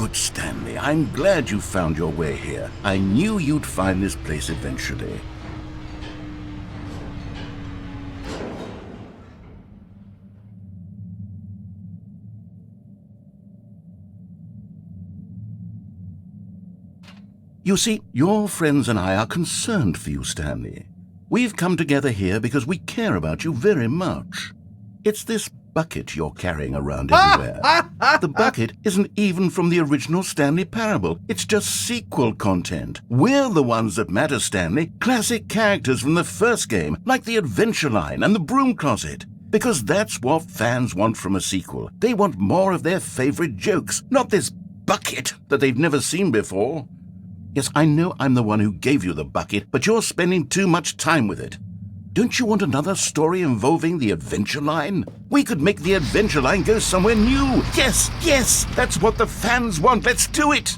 Good, Stanley. I'm glad you found your way here. I knew you'd find this place eventually. You see, your friends and I are concerned for you, Stanley. We've come together here because we care about you very much. It's this bucket you're carrying around everywhere. The bucket isn't even from the original Stanley Parable. It's just sequel content. We're the ones that matter, Stanley. Classic characters from the first game, like the Adventure Line and the Broom Closet. Because that's what fans want from a sequel. They want more of their favorite jokes, not this bucket that they've never seen before. Yes, I know I'm the one who gave you the bucket, but you're spending too much time with it. Don't you want another story involving the Adventure Line? We could make the Adventure Line go somewhere new. Yes, yes, that's what the fans want. Let's do it.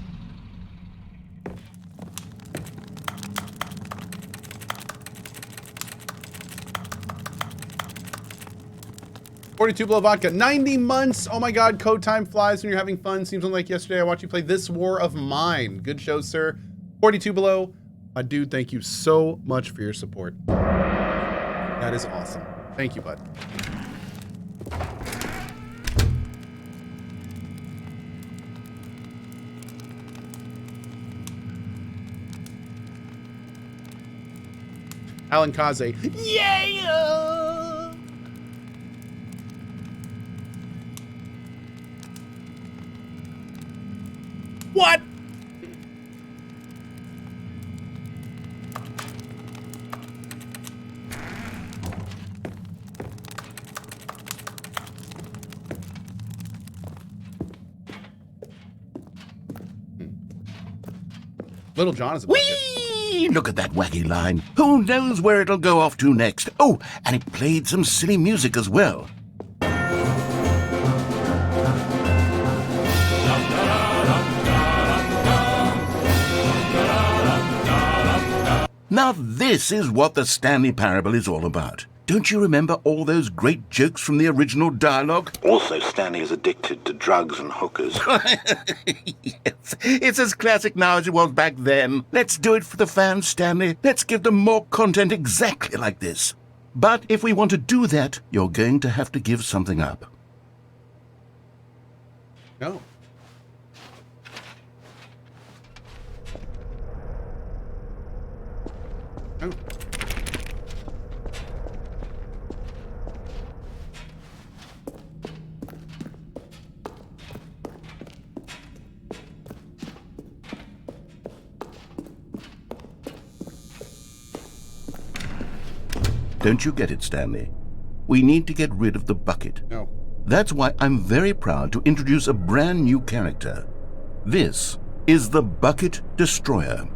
$42 below vodka. 90 months. Oh my God, code time flies when you're having fun. Seems like yesterday I watched you play This War of Mine. Good show, sir. 42 below. My dude, thank you so much for your support. That is awesome. Thank you, bud. Alan Kaze. Yeah! What? Little John is a bucket. Whee! Look at that wacky line. Who knows where it'll go off to next? Oh, and it played some silly music as well. Now this is what the Stanley Parable is all about. Don't you remember all those great jokes from the original dialogue? Also, Stanley is addicted to drugs and hookers. Yes, it's as classic now as it was back then. Let's do it for the fans, Stanley. Let's give them more content exactly like this. But if we want to do that, you're going to have to give something up. No. No. Don't you get it, Stanley? We need to get rid of the bucket. No. That's why I'm very proud to introduce a brand new character. This is the Bucket Destroyer.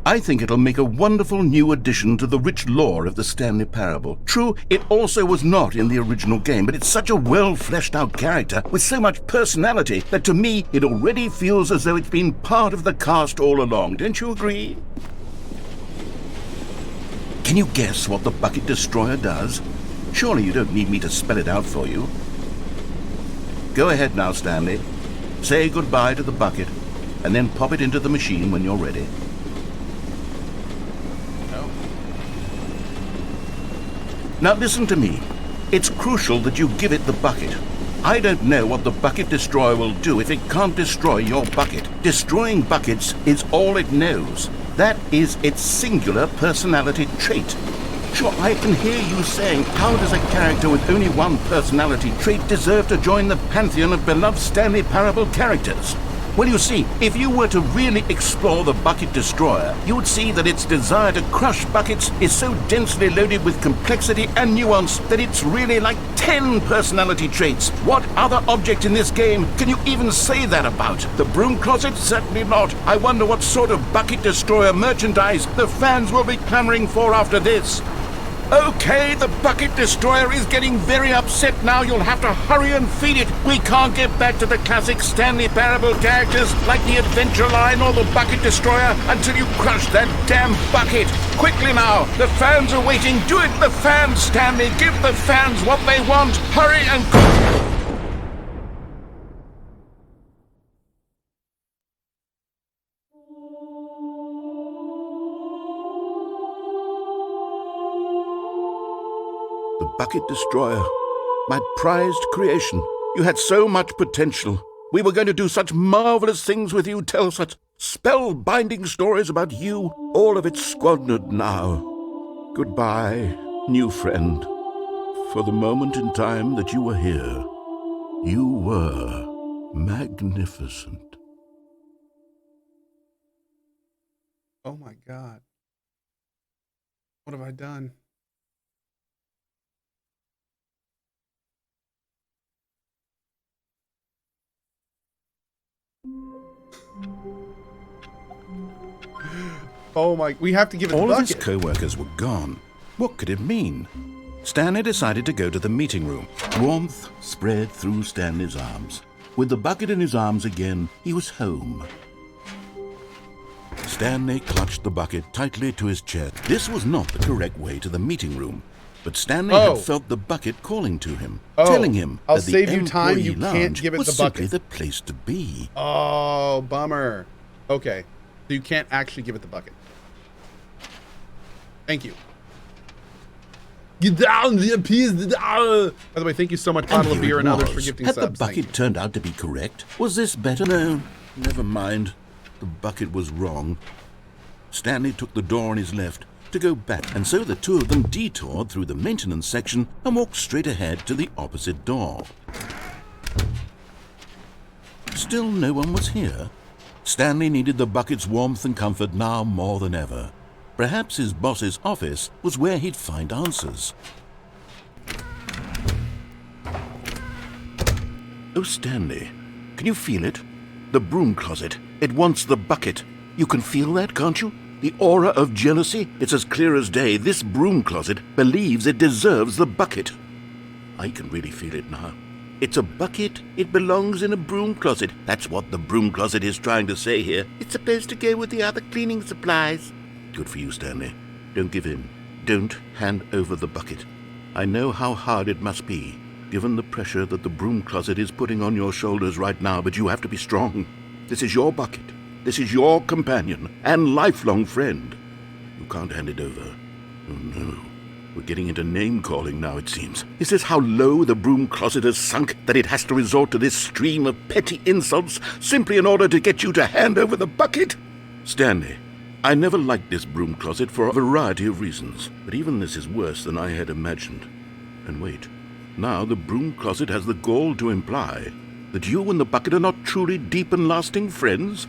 I think it'll make a wonderful new addition to the rich lore of the Stanley Parable. True, it also was not in the original game, but it's such a well-fleshed-out character with so much personality that to me it already feels as though it's been part of the cast all along. Don't you agree? Can you guess what the Bucket Destroyer does? Surely you don't need me to spell it out for you. Go ahead now, Stanley. Say goodbye to the bucket, and then pop it into the machine when you're ready. No. Now listen to me. It's crucial that you give it the bucket. I don't know what the Bucket Destroyer will do if it can't destroy your bucket. Destroying buckets is all it knows. That is its singular personality trait. Sure, I can hear you saying, how does a character with only one personality trait deserve to join the pantheon of beloved Stanley Parable characters? Well, you see, if you were to really explore the Bucket Destroyer, you would see that its desire to crush buckets is so densely loaded with complexity and nuance that it's really like 10 personality traits. What other object in this game can you even say that about? The Broom Closet? Certainly not. I wonder what sort of Bucket Destroyer merchandise the fans will be clamoring for after this. Okay, the Bucket Destroyer is getting very upset now. You'll have to hurry and feed it. We can't get back to the classic Stanley Parable characters like the Adventure Line or the Bucket Destroyer until you crush that damn bucket. Quickly now, the fans are waiting. Do it, the fans, Stanley. Give the fans what they want. Hurry and... bucket destroyer. My prized creation. You had so much potential. We were going to do such marvelous things with you, tell such spell-binding stories about you. All of it squandered now. Goodbye, new friend. For the moment in time that you were here, you were magnificent. Oh my God. What have I done? Oh my, we have to give it the All bucket. of his co-workers were gone. What could it mean? Stanley decided to go to the meeting room. Warmth spread through Stanley's arms. With the bucket in his arms again, he was home. Stanley clutched the bucket tightly to his chest. This was not the correct way to the meeting room, but Stanley had felt the bucket calling to him, telling him I'll that the save you time. employee You can't lounge give it was the bucket. simply the place to be. Oh, bummer. Okay, so you can't actually give it the bucket. Thank you. Get down, the appease. By the way, thank you so much, Bottle of Beer and others, for gifting Had subs. the bucket turned out to be correct? Was this better? No, never mind. The bucket was wrong. Stanley took the door on his left to go back, and so the two of them detoured through the maintenance section and walked straight ahead to the opposite door. Still no one was here. Stanley needed the bucket's warmth and comfort now more than ever. Perhaps his boss's office was where he'd find answers. Oh, Stanley, can you feel it? The broom closet. It wants the bucket. You can feel that, can't you? The aura of jealousy? It's as clear as day. This broom closet believes it deserves the bucket. I can really feel it now. It's a bucket. It belongs in a broom closet. That's what the broom closet is trying to say here. It's supposed to go with the other cleaning supplies. Good for you, Stanley. Don't give in. Don't hand over the bucket. I know how hard it must be, given the pressure that the broom closet is putting on your shoulders right now, but you have to be strong. This is your bucket. This is your companion and lifelong friend. You can't hand it over. Oh, no. We're getting into name-calling now, it seems. Is this how low the broom closet has sunk, that it has to resort to this stream of petty insults simply in order to get you to hand over the bucket? Stanley, I never liked this broom closet for a variety of reasons, but even this is worse than I had imagined. And wait, now the broom closet has the gall to imply that you and the bucket are not truly deep and lasting friends?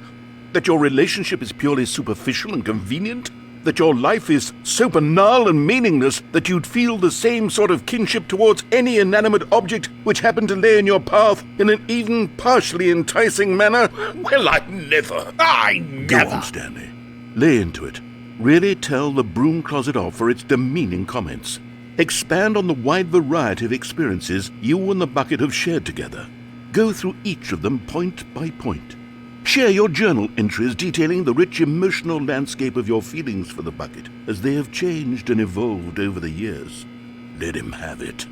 That your relationship is purely superficial and convenient? That your life is so banal and meaningless that you'd feel the same sort of kinship towards any inanimate object which happened to lay in your path in an even partially enticing manner? Well, I never. Go on, Stanley. Lay into it. Really tell the broom closet off for its demeaning comments. Expand on the wide variety of experiences you and the bucket have shared together. Go through each of them point by point. Share your journal entries detailing the rich emotional landscape of your feelings for the bucket as they have changed and evolved over the years. Let him have it.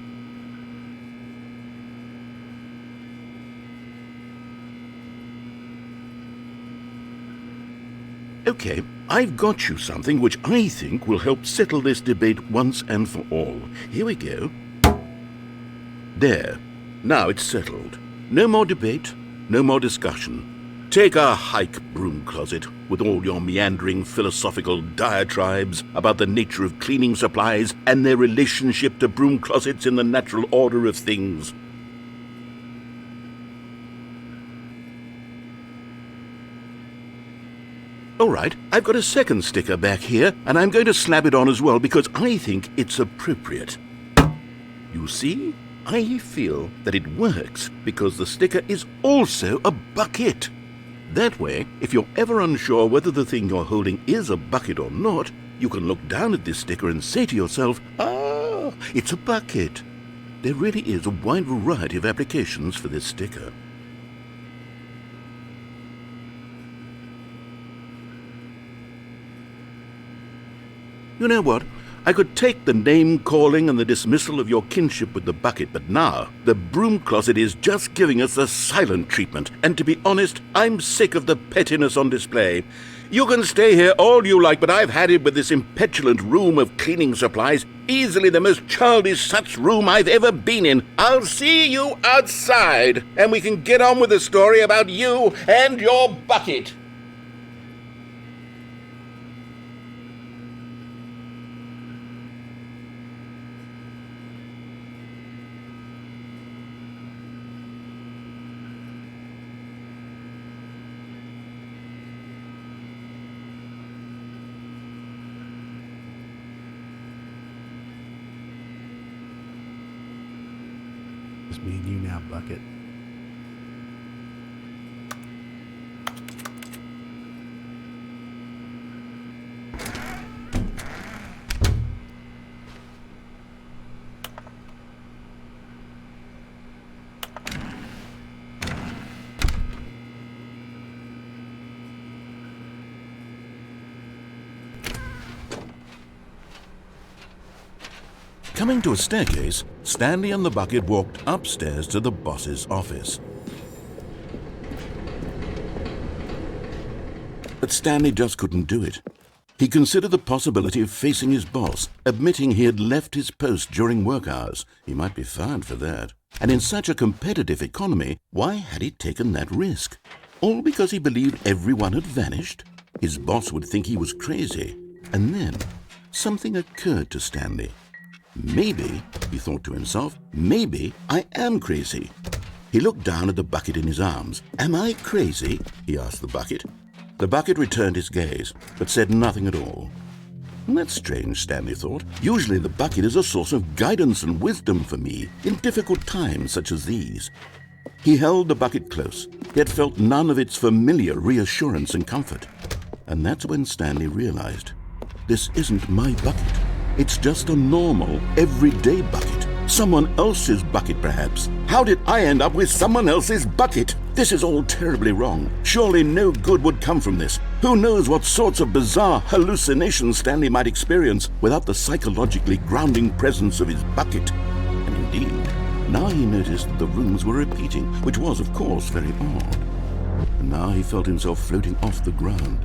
Okay, I've got you something which I think will help settle this debate once and for all. Here we go. There. Now it's settled. No more debate, no more discussion. Take a hike, broom closet, with all your meandering philosophical diatribes about the nature of cleaning supplies and their relationship to broom closets in the natural order of things. All right, I've got a second sticker back here, and I'm going to slap it on as well because I think it's appropriate. You see, I feel that it works because the sticker is also a bucket. That way, if you're ever unsure whether the thing you're holding is a bucket or not, you can look down at this sticker and say to yourself, ah, it's a bucket. There really is a wide variety of applications for this sticker. You know what? I could take the name-calling and the dismissal of your kinship with the bucket, but now the broom closet is just giving us the silent treatment. And to be honest, I'm sick of the pettiness on display. You can stay here all you like, but I've had it with this impetulant room of cleaning supplies. Easily the most childish such room I've ever been in. I'll see you outside, and we can get on with the story about you and your bucket. Just me and you now, bucket. Coming to a staircase, Stanley and the bucket walked upstairs to the boss's office. But Stanley just couldn't do it. He considered the possibility of facing his boss, admitting he had left his post during work hours. He might be fired for that. And in such a competitive economy, why had he taken that risk? All because he believed everyone had vanished? His boss would think he was crazy. And then something occurred to Stanley. Maybe, he thought to himself, maybe I am crazy. He looked down at the bucket in his arms. Am I crazy? He asked the bucket. The bucket returned his gaze, but said nothing at all. That's strange, Stanley thought. Usually the bucket is a source of guidance and wisdom for me in difficult times such as these. He held the bucket close, yet felt none of its familiar reassurance and comfort. And that's when Stanley realized, this isn't my bucket. It's just a normal, everyday bucket. Someone else's bucket, perhaps. How did I end up with someone else's bucket? This is all terribly wrong. Surely no good would come from this. Who knows what sorts of bizarre hallucinations Stanley might experience without the psychologically grounding presence of his bucket. And indeed, now he noticed that the rooms were repeating, which was, of course, very odd. And now he felt himself floating off the ground.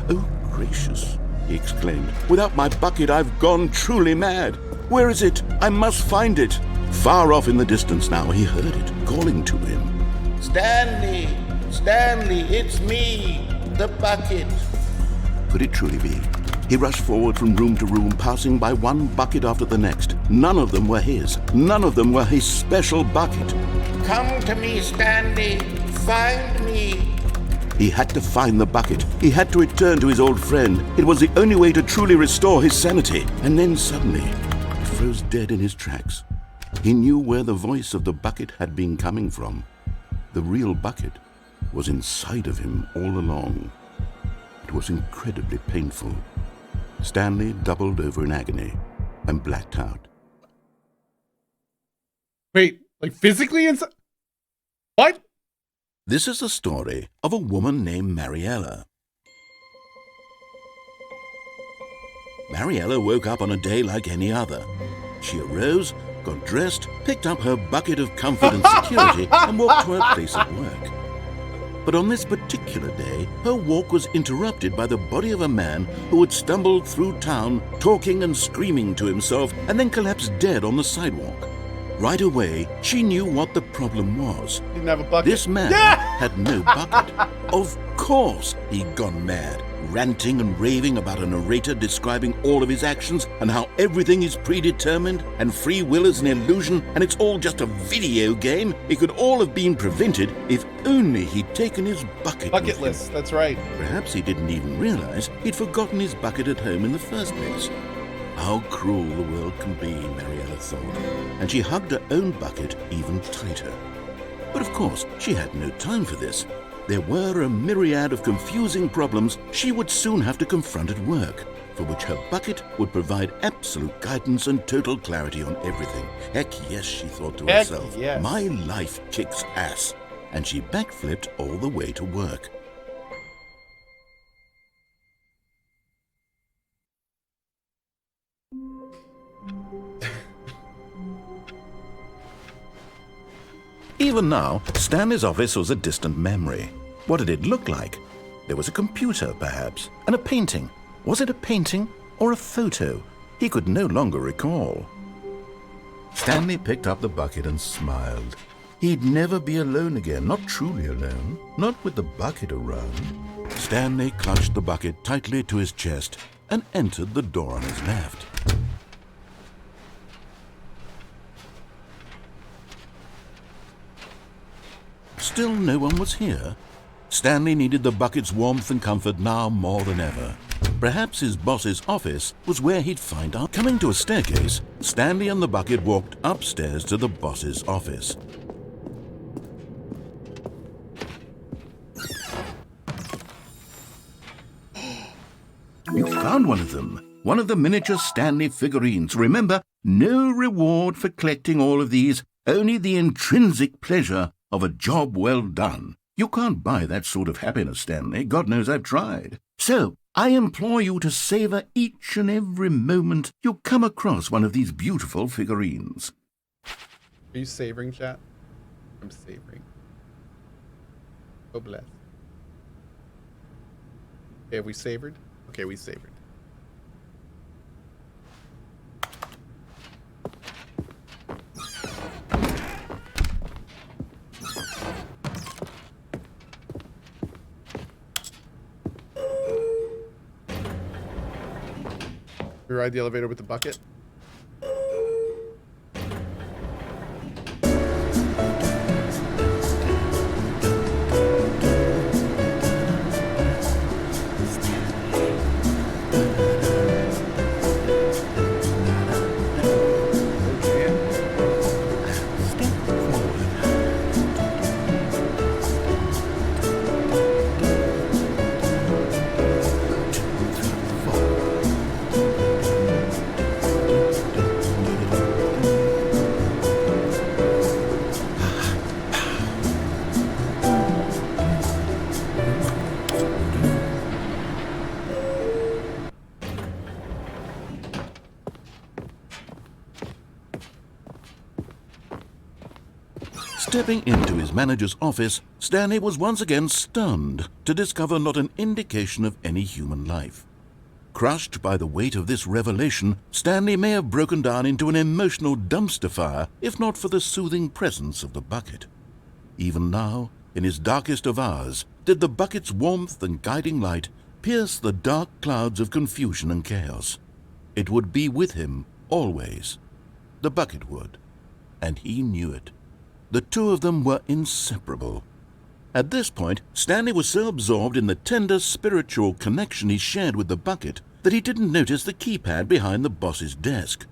Oh, gracious, he exclaimed. Without my bucket, I've gone truly mad. Where is it? I must find it. Far off in the distance now, he heard it, calling to him. Stanley! Stanley, it's me, the bucket. Could it truly be? He rushed forward from room to room, passing by one bucket after the next. None of them were his. None of them were his special bucket. Come to me, Stanley. Find me. He had to find the bucket. He had to return to his old friend. It was the only way to truly restore his sanity. And then suddenly, he froze dead in his tracks. He knew where the voice of the bucket had been coming from. The real bucket was inside of him all along. It was incredibly painful. Stanley doubled over in agony and blacked out. Wait, like physically inside? What? This is the story of a woman named Mariella. Mariella woke up on a day like any other. She arose, got dressed, picked up her bucket of comfort and security, and walked to her place of work. But on this particular day, her walk was interrupted by the body of a man who had stumbled through town, talking and screaming to himself, and then collapsed dead on the sidewalk. Right away, she knew what the problem was. Didn't have a bucket. This man had no bucket. Of course, he'd gone mad, ranting and raving about a narrator describing all of his actions and how everything is predetermined and free will is an illusion and it's all just a video game. It could all have been prevented if only he'd taken his bucket with him. Bucketless, that's right. Perhaps he didn't even realize he'd forgotten his bucket at home in the first place. How cruel the world can be, Mariella thought, and she hugged her own bucket even tighter. But of course, she had no time for this. There were a myriad of confusing problems she would soon have to confront at work, for which her bucket would provide absolute guidance and total clarity on everything. Heck yes, she thought to herself. Yes. My life kicks ass. And she backflipped all the way to work. Even now, Stanley's office was a distant memory. What did it look like? There was a computer, perhaps, and a painting. Was it a painting or a photo? He could no longer recall. Stanley picked up the bucket and smiled. He'd never be alone again, not truly alone, not with the bucket around. Stanley clutched the bucket tightly to his chest and entered the door on his left. Still no one was here. Stanley needed the bucket's warmth and comfort now more than ever. Perhaps his boss's office was where he'd find out. Coming to a staircase, Stanley and the bucket walked upstairs to the boss's office. You found one of them. One of the miniature Stanley figurines. Remember, no reward for collecting all of these, only the intrinsic pleasure of a job well done. You can't buy that sort of happiness, Stanley. God knows I've tried. So, I implore you to savor each and every moment you come across one of these beautiful figurines. Are you savoring, chat? I'm savoring. Oh, bless. Okay, have we savored? Okay, we savored. We ride the elevator with the bucket. Stepping into his manager's office, Stanley was once again stunned to discover not an indication of any human life. Crushed by the weight of this revelation, Stanley may have broken down into an emotional dumpster fire if not for the soothing presence of the bucket. Even now, in his darkest of hours, did the bucket's warmth and guiding light pierce the dark clouds of confusion and chaos. It would be with him always. The bucket would, and he knew it. The two of them were inseparable. At this point, Stanley was so absorbed in the tender spiritual connection he shared with the bucket that he didn't notice the keypad behind the boss's desk.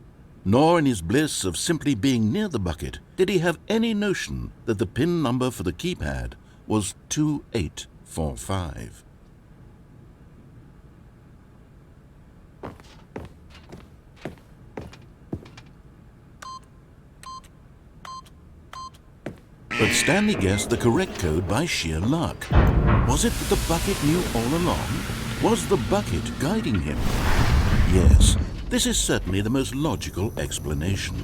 Nor in his bliss of simply being near the bucket did he have any notion that the PIN number for the keypad was 2845. But Stanley guessed the correct code by sheer luck. Was it that the bucket knew all along? Was the bucket guiding him? Yes, this is certainly the most logical explanation.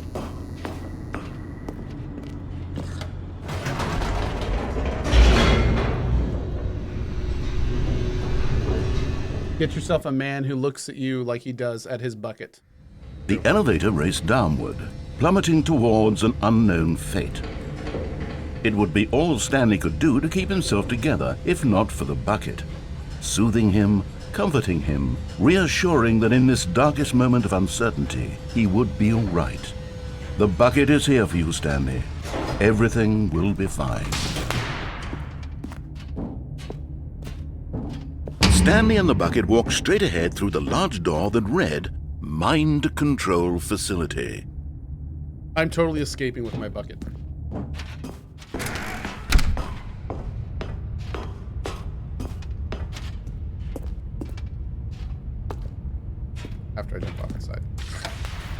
Get yourself a man who looks at you like he does at his bucket. The elevator raced downward, plummeting towards an unknown fate. It would be all Stanley could do to keep himself together, if not for the bucket. Soothing him, comforting him, reassuring that in this darkest moment of uncertainty, he would be all right. The bucket is here for you, Stanley. Everything will be fine. Stanley and the bucket walked straight ahead through the large door that read, Mind Control Facility. I'm totally escaping with my bucket. After I jump off my side.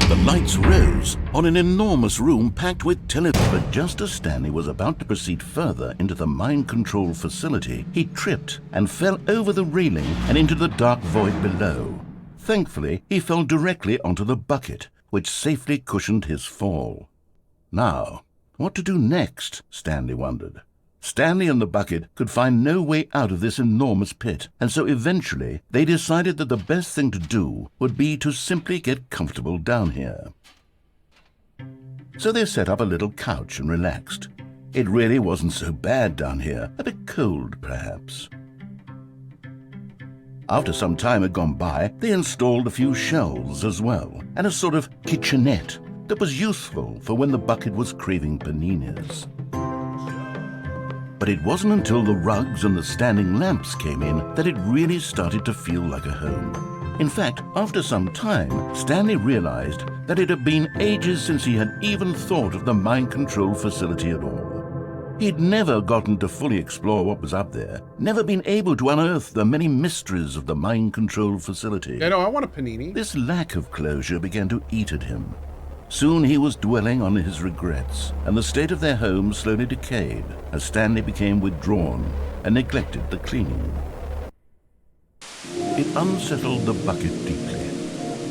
The lights rose on an enormous room packed with But just as Stanley was about to proceed further into the mind control facility, he tripped and fell over the railing and into the dark void below. Thankfully, he fell directly onto the bucket, which safely cushioned his fall. Now, what to do next, Stanley wondered. Stanley and the bucket could find no way out of this enormous pit, and so eventually they decided that the best thing to do would be to simply get comfortable down here. So they set up a little couch and relaxed. It really wasn't so bad down here, a bit cold perhaps. After some time had gone by, they installed a few shelves as well, and a sort of kitchenette that was useful for when the bucket was craving paninis. But it wasn't until the rugs and the standing lamps came in that it really started to feel like a home. In fact, after some time, Stanley realized that it had been ages since he had even thought of the mind control facility at all. He'd never gotten to fully explore what was up there, never been able to unearth the many mysteries of the mind control facility. I want a panini. This lack of closure began to eat at him. Soon he was dwelling on his regrets, and the state of their home slowly decayed as Stanley became withdrawn and neglected the cleaning. It unsettled the bucket deeply.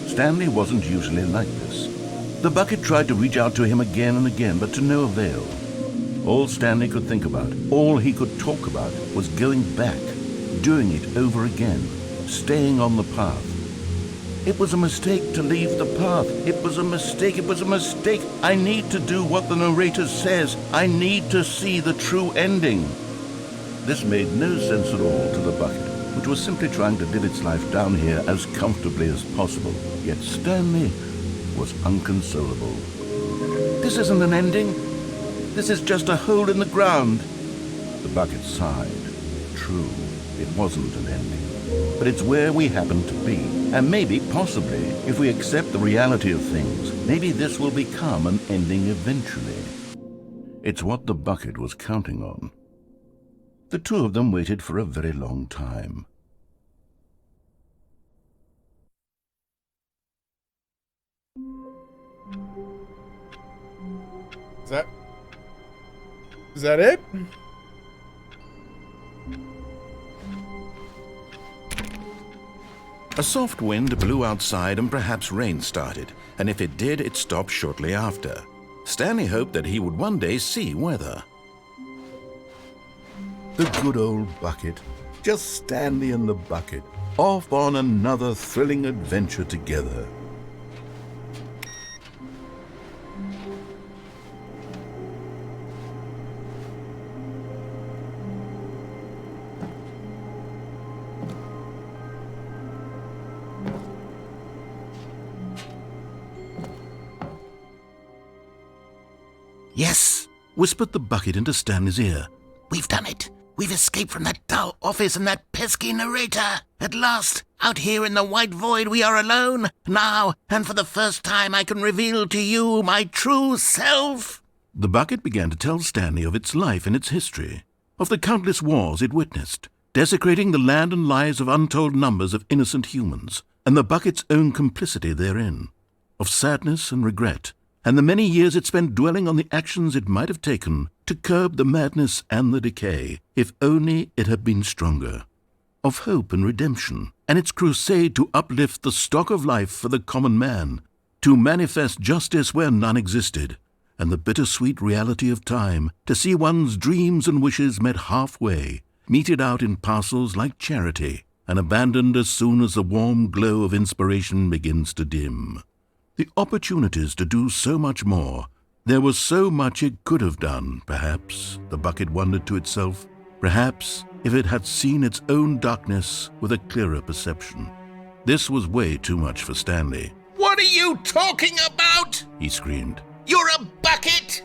Stanley wasn't usually like this. The bucket tried to reach out to him again and again, but to no avail. All Stanley could think about, all he could talk about, was going back, doing it over again, staying on the path. It was a mistake to leave the path. It was a mistake. It was a mistake. I need to do what the narrator says. I need to see the true ending. This made no sense at all to the bucket, which was simply trying to live its life down here as comfortably as possible. Yet Stanley was inconsolable. This isn't an ending. This is just a hole in the ground. The bucket sighed. True, it wasn't an ending. But it's where we happen to be. And maybe, possibly, if we accept the reality of things, maybe this will become an ending eventually. It's what the bucket was counting on. The two of them waited for a very long time. Is that it? A soft wind blew outside and perhaps rain started, and if it did, it stopped shortly after. Stanley hoped that he would one day see weather. The good old bucket. Just Stanley and the bucket, off on another thrilling adventure together. "Yes," whispered the bucket into Stanley's ear. "We've done it. We've escaped from that dull office and that pesky narrator. At last, out here in the white void, we are alone. Now, and for the first time, I can reveal to you my true self." The bucket began to tell Stanley of its life and its history, of the countless wars it witnessed, desecrating the land and lives of untold numbers of innocent humans, and the bucket's own complicity therein, of sadness and regret, and the many years it spent dwelling on the actions it might have taken to curb the madness and the decay, if only it had been stronger, of hope and redemption, and its crusade to uplift the stock of life for the common man, to manifest justice where none existed, and the bittersweet reality of time, to see one's dreams and wishes met halfway, meted out in parcels like charity, and abandoned as soon as the warm glow of inspiration begins to dim. The opportunities to do so much more. There was so much it could have done, perhaps, the bucket wondered to itself. Perhaps, if it had seen its own darkness with a clearer perception. This was way too much for Stanley. What are you talking about? He screamed. You're a bucket!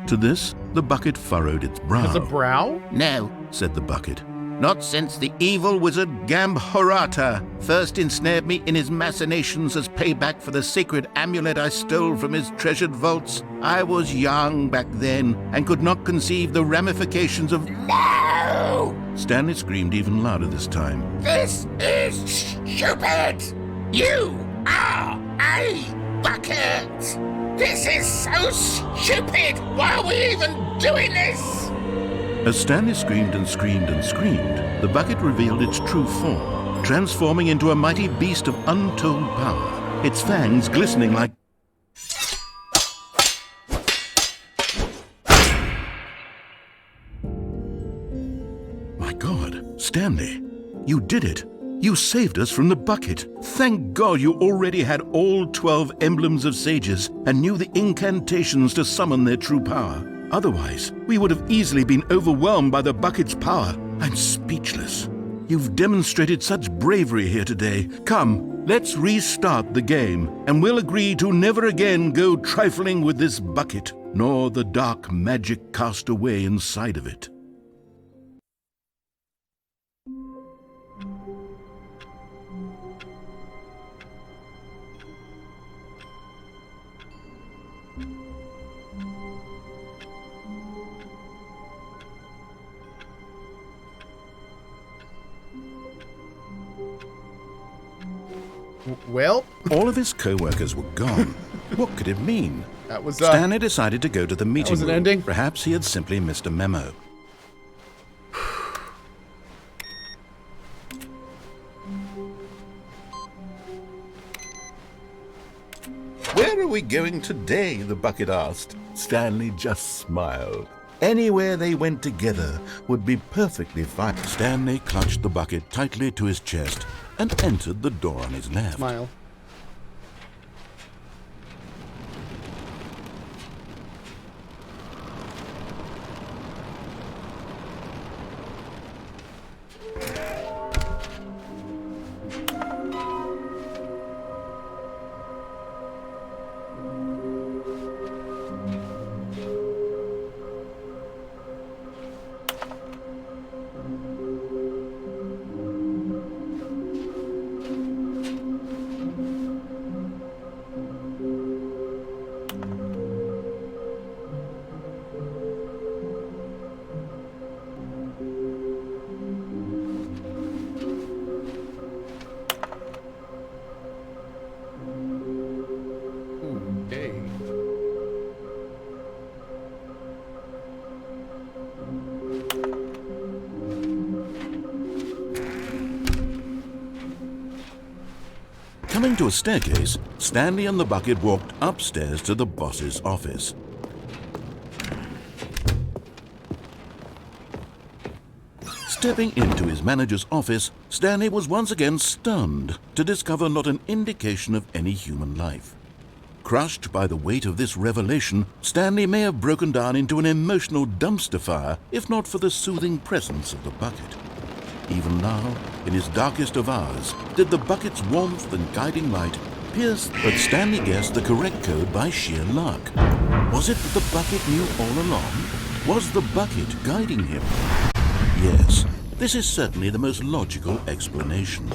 To this, the bucket furrowed its brow. Has a brow? "No," said the bucket. "Not since the evil wizard Gambhorata first ensnared me in his machinations as payback for the sacred amulet I stole from his treasured vaults. I was young back then and could not conceive the ramifications of—" No! Stanley screamed even louder this time. This is stupid! You are a bucket! This is so stupid! Why are we even doing this? As Stanley screamed and screamed and screamed, the bucket revealed its true form, transforming into a mighty beast of untold power, its fangs glistening like... Stanley, you did it. You saved us from the bucket. Thank God you already had all 12 emblems of sages and knew the incantations to summon their true power. Otherwise, we would have easily been overwhelmed by the bucket's power. I'm speechless. You've demonstrated such bravery here today. Come, let's restart the game, and we'll agree to never again go trifling with this bucket, nor the dark magic cast away inside of it. Well, all of his co-workers were gone. What could it mean? that was Stanley decided to go to the meeting was an room. ending? Perhaps he had simply missed a memo. Where are we going today? The bucket asked. Stanley just smiled. Anywhere they went together would be perfectly fine. Stanley clutched the bucket tightly to his chest and entered the door on his left. smile. Okay. Coming to a staircase, Stanley and the bucket walked upstairs to the boss's office. Stepping into his manager's office, Stanley was once again stunned to discover not an indication of any human life. Crushed by the weight of this revelation, Stanley may have broken down into an emotional dumpster fire if not for the soothing presence of the bucket. Even now, in his darkest of hours, did the bucket's warmth and guiding light pierce, but Stanley guessed the correct code by sheer luck. Was it that the bucket knew all along? Was the bucket guiding him? Yes, this is certainly the most logical explanation.